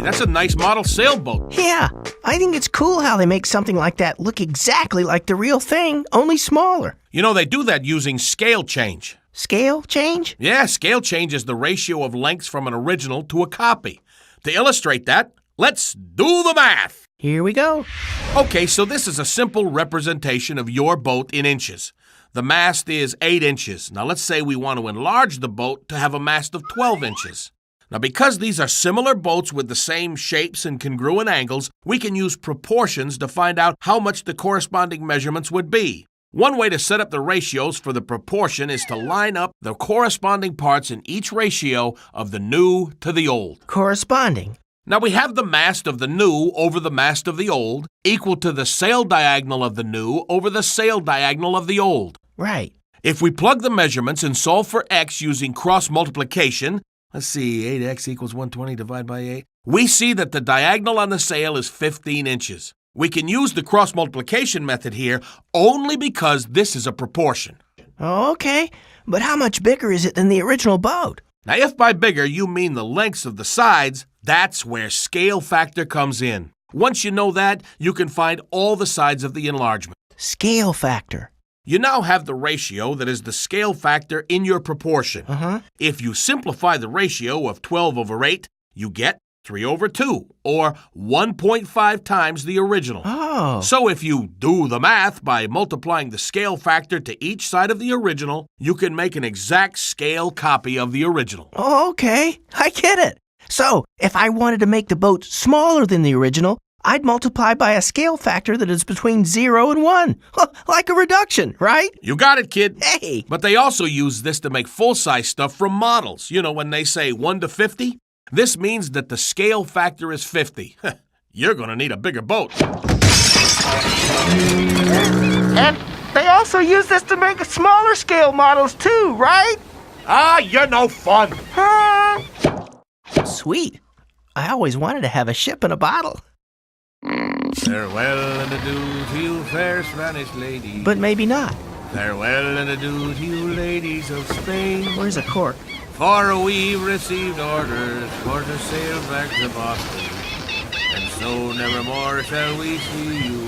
that's a nice model sailboat. Yeah, I think it's cool how they make something like that look exactly like the real thing, only smaller. You know, they do that using scale change. Scale change? Yeah, scale change is the ratio of lengths from an original to a copy. To illustrate that, let's do the math. Here we go. Okay, so this is a simple representation of your boat in inches. The mast is 8 inches. Now let's say we want to enlarge the boat to have a mast of 12 inches. Now because these are similar boats with the same shapes and congruent angles, we can use proportions to find out how much the corresponding measurements would be. One way to set up the ratios for the proportion is to line up the corresponding parts in each ratio of the new to the old. Corresponding. Now we have the mast of the new over the mast of the old equal to the sail diagonal of the new over the sail diagonal of the old. Right. If we plug the measurements and solve for x using cross multiplication, let's see, 8x equals 120 divided by 8, we see that the diagonal on the sail is 15 inches. We can use the cross multiplication method here only because this is a proportion. Okay, but how much bigger is it than the original boat? Now, if by bigger you mean the lengths of the sides, that's where scale factor comes in. Once you know that, you can find all the sides of the enlargement. Scale factor. You now have the ratio that is the scale factor in your proportion. If you simplify the ratio of 12 over 8, you get 3 over 2, or 1.5 times the original. Oh. So if you do the math by multiplying the scale factor to each side of the original, you can make an exact scale copy of the original. Oh, okay, I get it. So, if I wanted to make the boat smaller than the original, I'd multiply by a scale factor that is between 0 and 1. Like a reduction, right? You got it, kid. Hey! But they also use this to make full-size stuff from models. You know, when they say 1 to 50? This means that the scale factor is 50. You're going to need a bigger boat. And they also use this to make smaller scale models too, right? Ah, you're no fun. Sweet. I always wanted to have a ship in a bottle. Farewell and adieu to you, fair Spanish lady. But maybe not. Farewell and adieu to you, ladies of Spain. Where's a cork? For we've received orders for to sail back to Boston, and so nevermore shall we see you